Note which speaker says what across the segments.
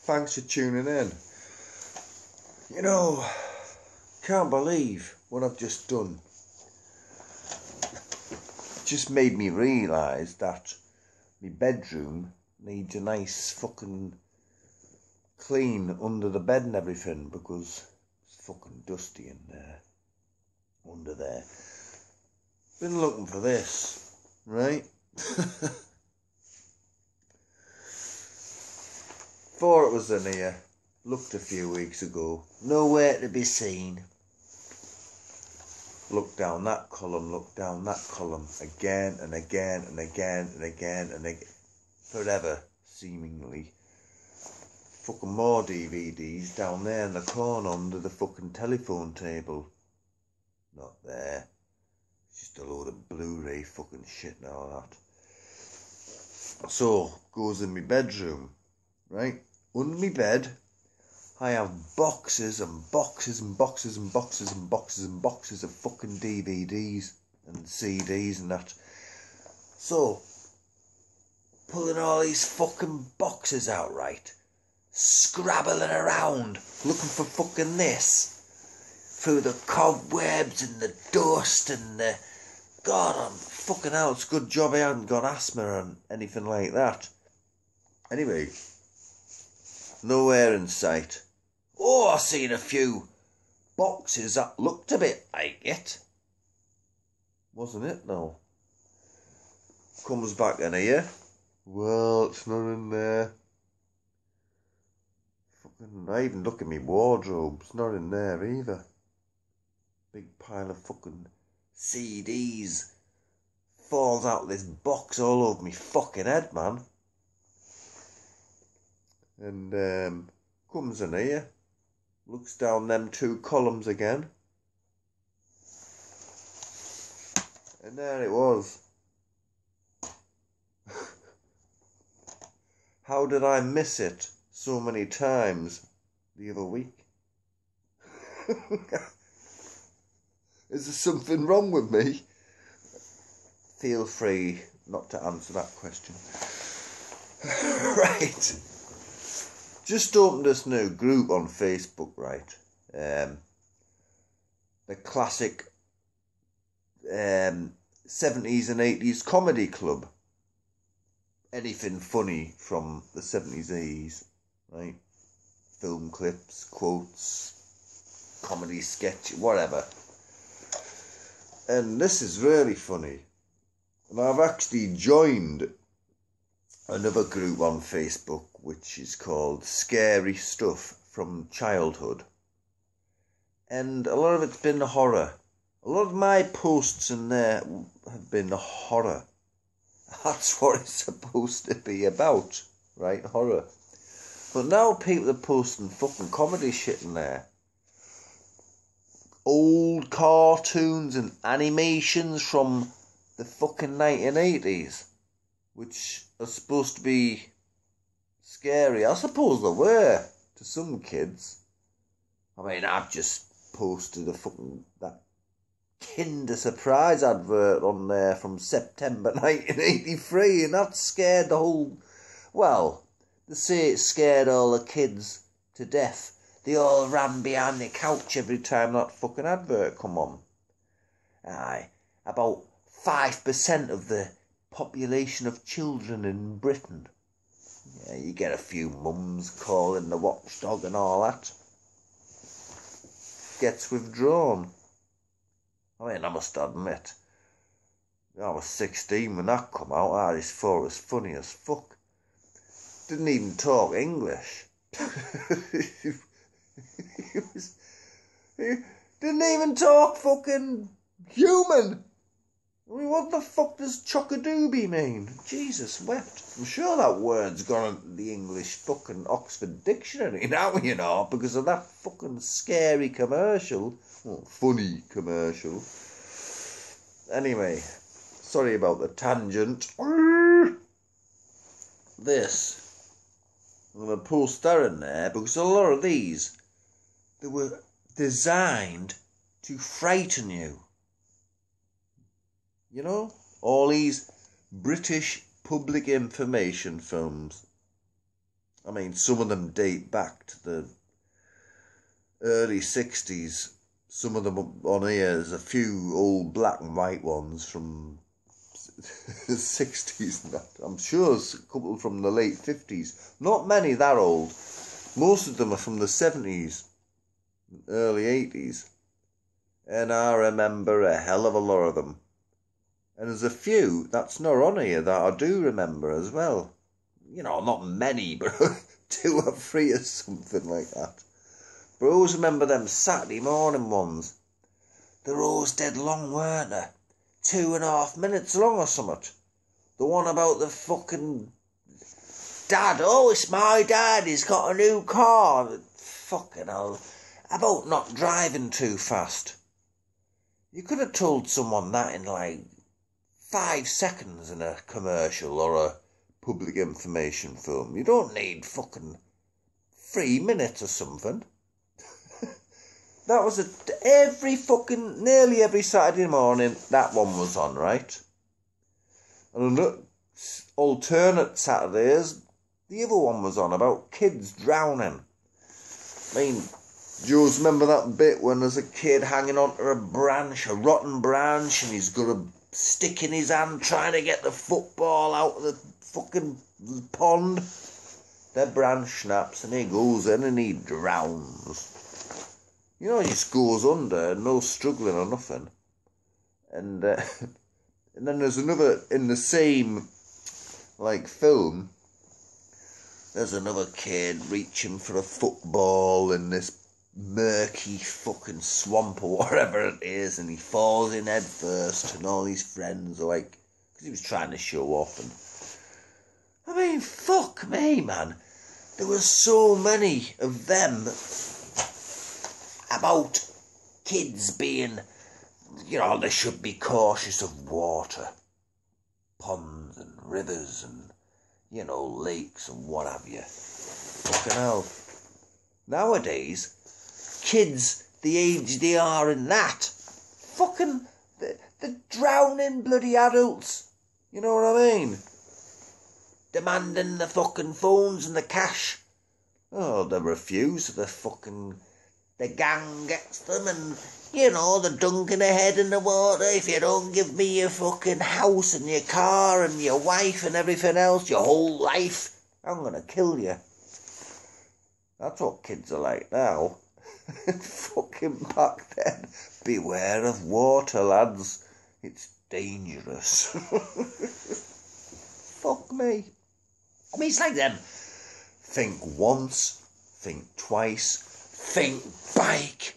Speaker 1: Thanks for tuning in. You know, can't believe what I've just done. It just made me realise that my bedroom needs a nice fucking clean under the bed and everything, because it's fucking dusty in there, under there. Been looking for this, right? Thought it was in here. Looked a few weeks ago. Nowhere to be seen. Looked down that column, looked down that column. Again and again and again and again and again. Forever, seemingly. Fucking more DVDs down there in the corner under the fucking telephone table. Not there. Just a load of Blu-ray fucking shit and all that. So, goes in my bedroom. Right? Under my bed, I have boxes and boxes and boxes and boxes and boxes and boxes of fucking DVDs and CDs and that. So, pulling all these fucking boxes out, right? Scrabbling around, looking for fucking this. Through the cobwebs and the dust and the... God, I'm fucking hell, it's a good job I haven't got asthma or anything like that. Anyway, nowhere in sight. Oh, I seen a few boxes that looked a bit like it. Wasn't it, though? Comes back in here. Well, it's not in there. Fucking, I even look at my wardrobe. It's not in there either. Big pile of fucking CDs. Falls out of this box all over me fucking head, man. And comes in here, looks down them two columns again, and there it was. How did I miss it so many times the other week? Is there something wrong with me? Feel free not to answer that question. Right. Just opened this new group on Facebook, right? The classic 70s and 80s comedy club. Anything funny from the 70s, 80s, right? Film clips, quotes, comedy sketch, whatever. And this is really funny. And I've actually joined another group on Facebook which is called Scary Stuff from Childhood. And a lot of it's been horror. A lot of my posts in there have been horror. That's what it's supposed to be about, right? Horror. But now people are posting fucking comedy shit in there. Old cartoons and animations from the fucking 1980s, which are supposed to be scary. I suppose they were to some kids. I mean, I've just posted that Kinder Surprise advert on there from September 1983, and that scared the whole... Well, they say it scared all the kids to death. They all ran behind the couch every time that fucking advert come on. Aye, about 5% of the population of children in Britain. Yeah, you get a few mums calling the watchdog and all that. Gets withdrawn. I mean, I must admit, I was 16 when that come out. I just thought it was funny as fuck. Didn't even talk English. He didn't even talk fucking human. I mean, what the fuck does chock-a-doobie mean? Jesus wept. I'm sure that word's gone into the English fucking Oxford Dictionary now, you know, because of that fucking scary commercial. Well, funny commercial. Anyway, sorry about the tangent. This, I'm going to post that in there, because a lot of these, they were designed to frighten you. You know, all these British public information films. I mean, some of them date back to the early 60s. Some of them on here, there's a few old black and white ones from the 60s and that. I'm sure there's a couple from the late 50s. Not many that old. Most of them are from the 70s, early 80s. And I remember a hell of a lot of them. And there's a few that's not on here that I do remember as well. You know, not many, but 2 or 3 or something like that. But I always remember them Saturday morning ones. They're always dead long, weren't they? 2.5 minutes long or something. The one about the fucking dad. Oh, it's my dad. He's got a new car. Fucking hell. About not driving too fast. You could have told someone that in like 5 seconds in a commercial or a public information film. You don't need fucking 3 minutes or something. That was nearly every Saturday morning that one was on, right? And on alternate Saturdays, the other one was on about kids drowning. I mean, do you always remember that bit when there's a kid hanging onto a branch, a rotten branch, and he's got a stick in his hand trying to get the football out of the fucking pond? The branch snaps and he goes in and he drowns. You know, he just goes under, no struggling or nothing. And and then there's another, in the same, like, film, there's another kid reaching for a football in this murky fucking swamp or whatever it is, and he falls in head first, and all his friends are like, because he was trying to show off, and, I mean, fuck me, man. There were so many of them about kids being, you know, they should be cautious of water, ponds and rivers and, you know, lakes and what have you. Fucking hell. Nowadays, kids, the age they are in that, fucking, they're drowning bloody adults. You know what I mean? Demanding the fucking phones and the cash. Oh, they refuse, the gang gets them and, you know, they're dunking their head in the water. If you don't give me your fucking house and your car and your wife and everything else, your whole life, I'm going to kill you. That's what kids are like now. Fucking back then. Beware of water, lads. It's dangerous. Fuck me. I mean, it's like them. Think once, think twice, think bike.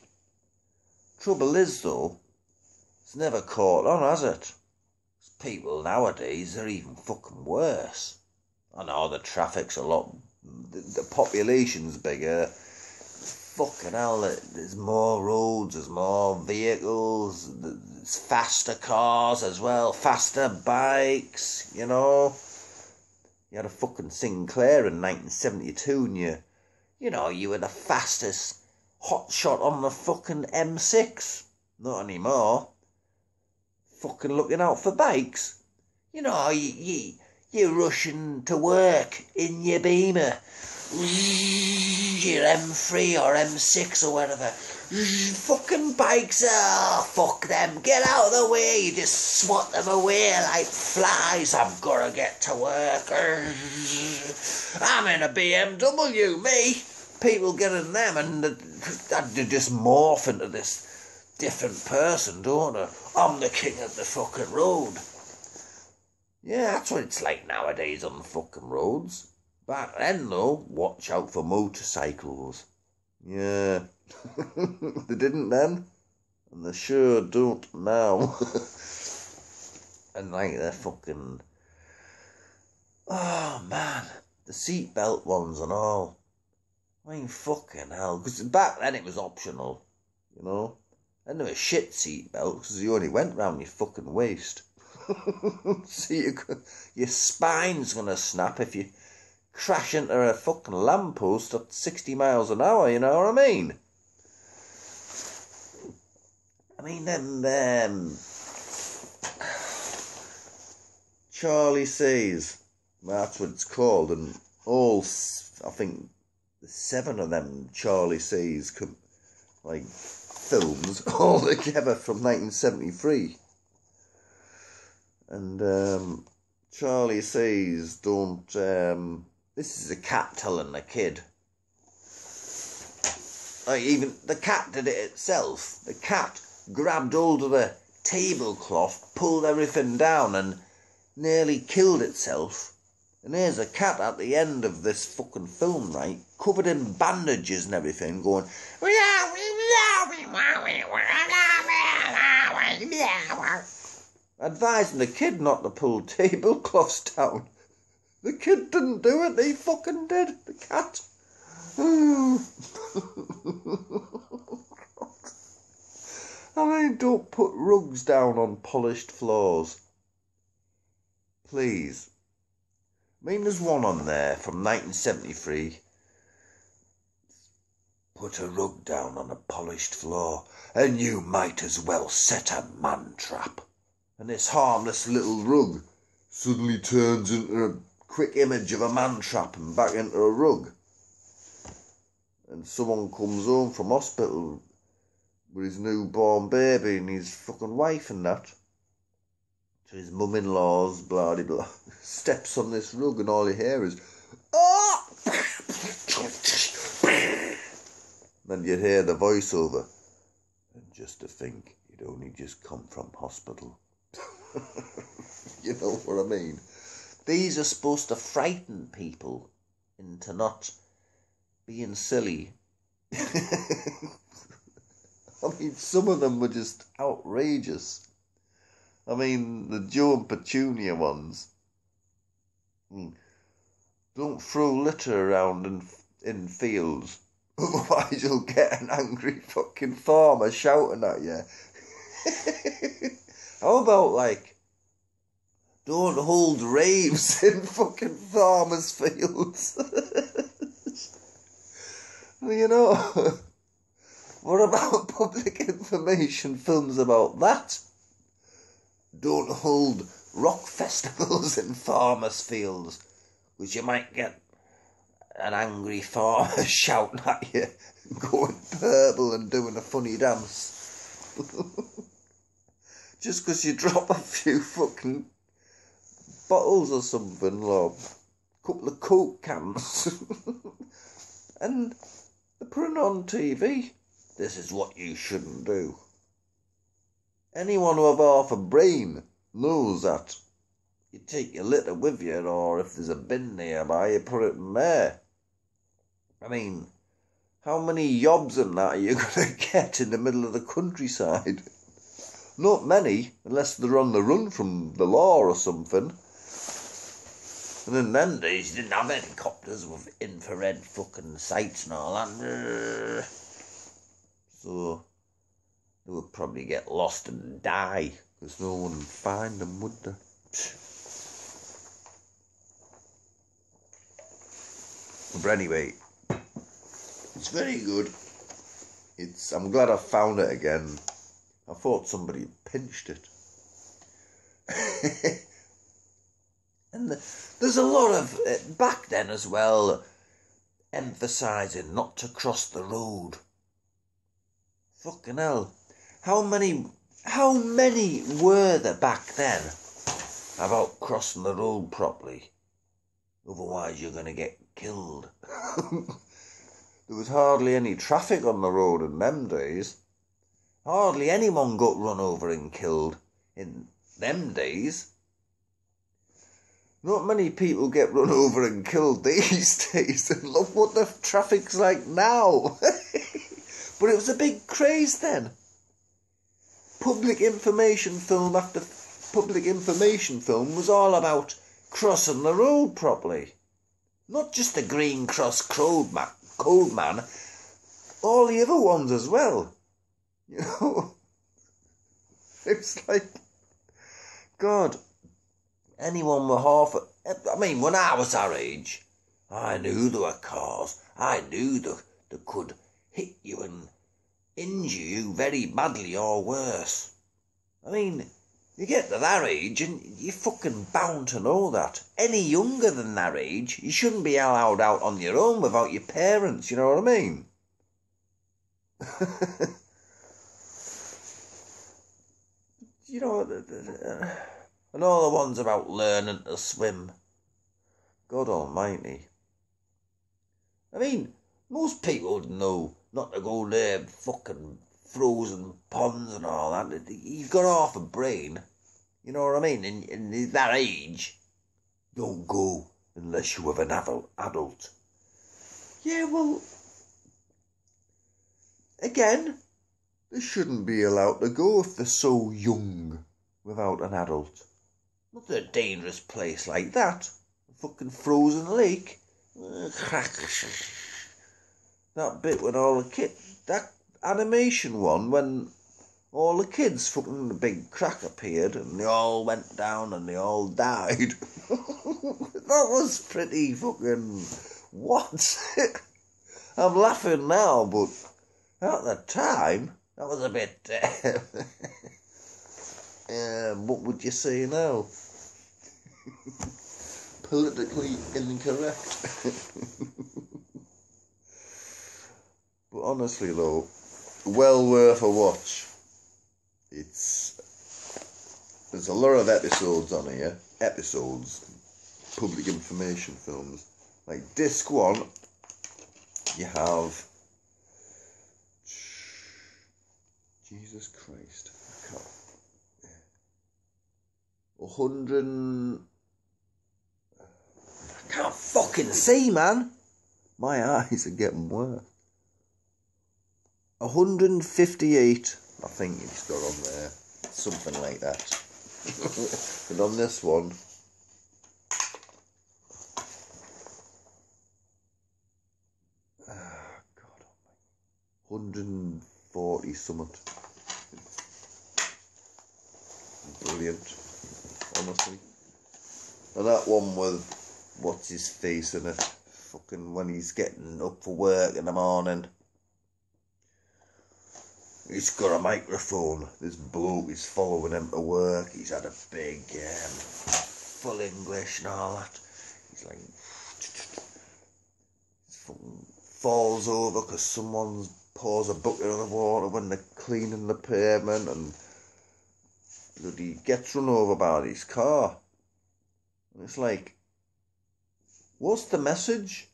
Speaker 1: Trouble is, though, it's never caught on, has it? People nowadays are even fucking worse. I know the traffic's a lot, the population's bigger. Fucking hell, there's more roads, there's more vehicles, there's faster cars as well, faster bikes, you know. You had a fucking Sinclair in 1972 and you were the fastest hotshot on the fucking M6. Not anymore. Fucking looking out for bikes. You know, you're rushing to work in your Beamer. Your M3 or M6 or whatever. Fucking bikes, fuck them. Get out of the way. You just swat them away like flies. I've got to get to work. I'm in a BMW, me. People get in them and they just morph into this different person, don't they? I'm the king of the fucking road. Yeah, that's what it's like nowadays on the fucking roads. Back then, though, watch out for motorcycles. Yeah. They didn't then, and they sure don't now. And like they're fucking... Oh, man. The seatbelt ones and all. I mean, fucking hell. Because back then it was optional, you know. And there were shit seatbelts because you only went round your fucking waist. So your spine's going to snap if you crash into a fucking lamppost at 60 miles an hour, you know what I mean? I mean, them, Charlie Says, that's what it's called, and I think, the 7 of them Charlie Says films all together from 1973. And Charlie Says don't. This is a cat telling a kid. Even the cat did it itself. The cat grabbed hold of the tablecloth, pulled everything down, and nearly killed itself. And here's a cat at the end of this fucking film, right, covered in bandages and everything, going, advising the kid not to pull tablecloths down. The kid didn't do it, he fucking did, the cat. I mean, don't put rugs down on polished floors. Please. I mean, there's one on there from 1973. Put a rug down on a polished floor, and you might as well set a man trap. And this harmless little rug suddenly turns into a quick image of a man trap and back into a rug. And someone comes home from hospital with his newborn baby and his fucking wife and that. So his mum-in-law's blah blah steps on this rug and all you hear is, oh! Then you hear the voiceover. And just to think, he'd only just come from hospital. You know what I mean? These are supposed to frighten people into not being silly. I mean, some of them were just outrageous. I mean, the Joe and Petunia ones. Don't throw litter around in fields, otherwise you'll get an angry fucking farmer shouting at you. How about, don't hold raves in fucking farmers' fields? You know, what about public information films about that? Don't hold rock festivals in farmers' fields, because you might get an angry farmer shouting at you, going purple and doing a funny dance. Just because you drop a few fucking bottles or something, or a couple of Coke cans, and they're putting on TV. This is what you shouldn't do. Anyone who have half a brain knows that. You take your litter with you, or if there's a bin nearby, you put it in there. I mean, how many yobs and that are you going to get in the middle of the countryside? Not many, unless they're on the run from the law or something. And in them days, you didn't have helicopters with infrared fucking sights and all that. So they would probably get lost and die, because no one would find them, would they? But anyway, it's very good. I'm glad I found it again. I thought somebody had pinched it. And there's a lot of, back then as well, emphasising not to cross the road. Fucking hell. How many were there back then about crossing the road properly? Otherwise you're going to get killed. There was hardly any traffic on the road in them days. Hardly anyone got run over and killed in them days. Not many people get run over and killed these days, and look what the traffic's like now. But it was a big craze then. Public information film after public information film was all about crossing the road properly. Not just the Green Cross Code Man, all the other ones as well. You know, it's like, God, anyone with I mean, when I was our age, I knew there were cars. I knew they could hit you and injure you very badly or worse. I mean, You get to that age and you're fucking bound to know that. Any younger than that age, you shouldn't be allowed out on your own without your parents, you know what I mean? You know, and all the ones about learning to swim. God almighty. I mean, most people know not to go near fucking frozen ponds and all that. You've got half a brain. You know what I mean? In that age, don't go unless you're with an adult. Yeah, well, again, they shouldn't be allowed to go if they're so young without an adult. Not a dangerous place like that. A fucking frozen lake. That bit when all the kids... That animation one when all the kids fucking the big crack appeared and they all went down and they all died. That was pretty fucking... What? I'm laughing now, but at the time, that was a bit... what would you say now? Politically incorrect. But honestly though, well worth a watch. There's a lot of episodes on here. Public information films. Like disc 1, you have... Jesus Christ. I can't fucking see, man. My eyes are getting worse. 158, I think it's got on there. Something like that. And on this one, God, 140 something. Brilliant, honestly. And that one with what's his face in it, fucking when he's getting up for work in the morning. He's got a microphone. This bloke is following him to work. He's had a big full English and all that. He's like, falls over because someone pours a bucket of water when they're cleaning the pavement, and bloody gets run over by his car. And it's like, what's the message?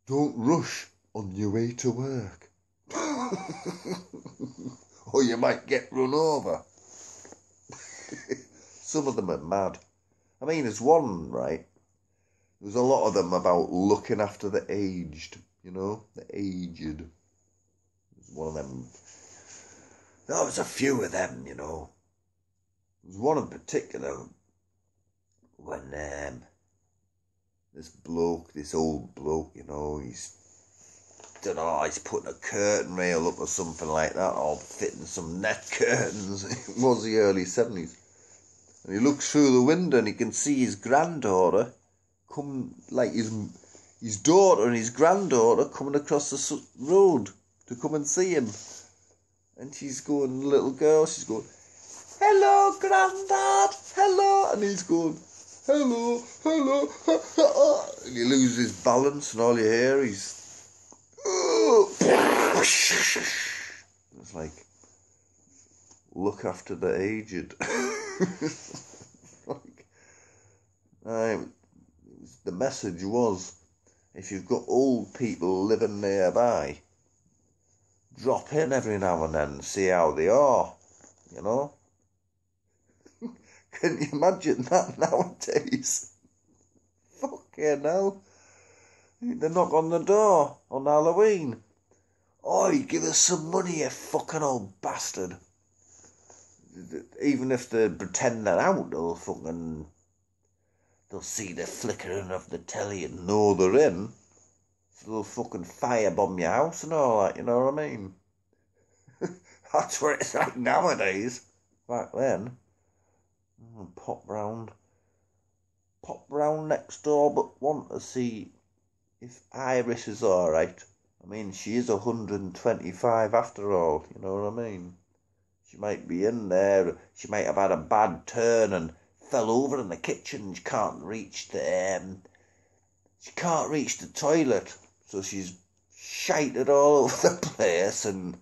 Speaker 1: Don't rush on your way to work. Or you might get run over. Some of them are mad. I mean, there's one, right? There's a lot of them about looking after the aged, you know? The aged. There's one of them. There was a few of them, you know. There's one in particular when this old bloke, you know, he's putting a curtain rail up or something like that, or fitting some net curtains. It was the early 70s. And he looks through the window and he can see his granddaughter come, like his daughter and his granddaughter coming across the road to come and see him. And she's going, little girl, she's going, hello, Grandad, hello. And he's going, hello, hello, and he loses his balance and all you hear, he's... It's like, look after the aged. The message was, if you've got old people living nearby, drop in every now and then and see how they are, you know? Can you imagine that nowadays? Fucking hell. They knock on the door on Halloween. Oi, give us some money, you fucking old bastard. Even if they pretend they're out, they'll see the flickering of the telly and know they're in. So they'll fucking firebomb your house and all that, you know what I mean? That's what it's like nowadays. Back then. Pop round next door, but want to see if Iris is alright. I mean, she is 125 after all, you know what I mean? She might be in there. She might have had a bad turn and fell over in the kitchen. She can't reach the toilet, so she's shited all over the place, and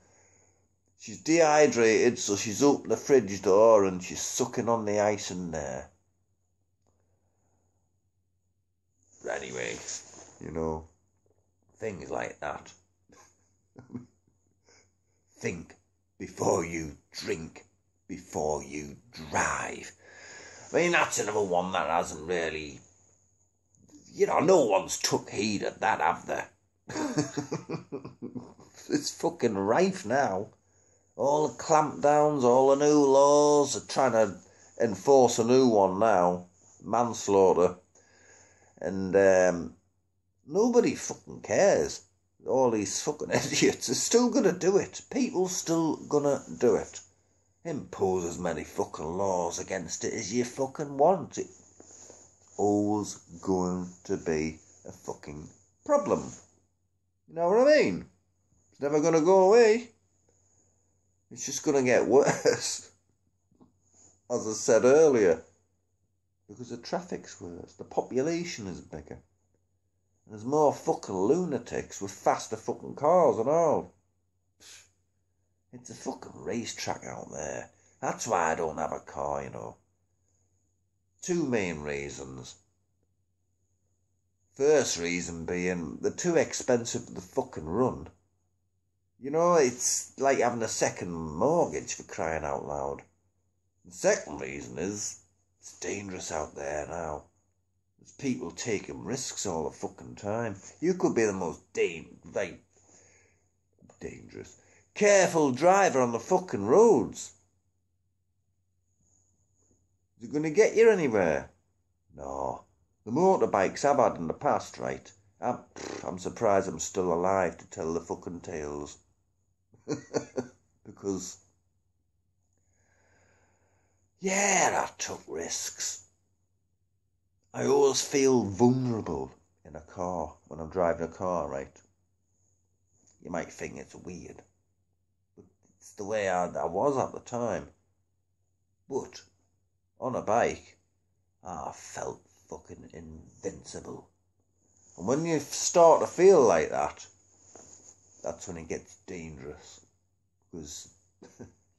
Speaker 1: she's dehydrated, so she's opened the fridge door and she's sucking on the ice in there. Anyway, things like that. Think before you drink, before you drive. I mean, that's another one that hasn't really... no one's took heed of that, have they? It's fucking rife now. All the clampdowns, all the new laws are trying to enforce a new one now. Manslaughter. And nobody fucking cares. All these fucking idiots are still going to do it. People still going to do it. Impose as many fucking laws against it as you fucking want. It's always going to be a fucking problem. You know what I mean? It's never going to go away. It's just going to get worse. As I said earlier. Because the traffic's worse. The population is bigger. There's more fucking lunatics with faster fucking cars and all. It's a fucking racetrack out there. That's why I don't have a car, Two main reasons. First reason being, they're too expensive to fucking run. It's like having a second mortgage, for crying out loud. The second reason is, it's dangerous out there now. There's people taking risks all the fucking time. You could be the most dangerous, careful driver on the fucking roads. Is it going to get you anywhere? No. The motorbikes I've had in the past, right? I'm surprised I'm still alive to tell the fucking tales. Because, I took risks. I always feel vulnerable in a car when I'm driving a car, right? You might think it's weird, but it's the way I was at the time. But on a bike, I felt fucking invincible. And when you start to feel like that, that's when it gets dangerous. Because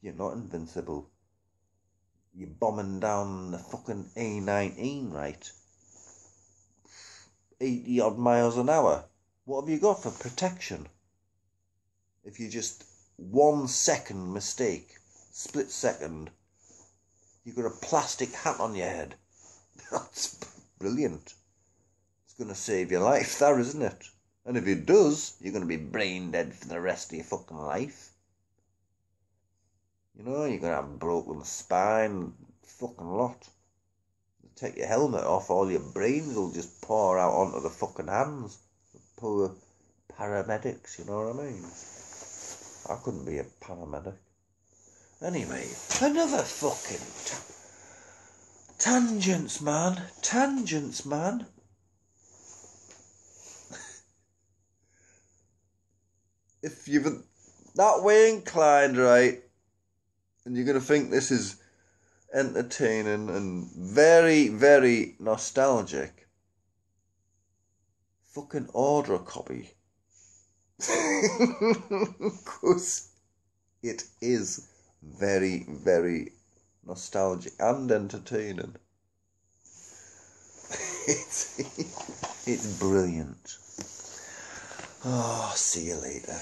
Speaker 1: you're not invincible. You're bombing down the fucking A19, right? 80 odd miles an hour. What have you got for protection? If you just 1 second mistake, split second, you've got a plastic hat on your head. That's brilliant. It's going to save your life, that, isn't it? And if it does, you're going to be brain dead for the rest of your fucking life. You're going to have a broken spine, fucking lot. You take your helmet off, all your brains will just pour out onto the fucking hands. The poor paramedics, you know what I mean? I couldn't be a paramedic. Anyway, another fucking tangents, man. Tangents, man. If you've that way inclined, right, and you're going to think this is entertaining and very, very nostalgic, fucking order a copy. Because it is very, very nostalgic and entertaining. It's brilliant. Oh, see you later.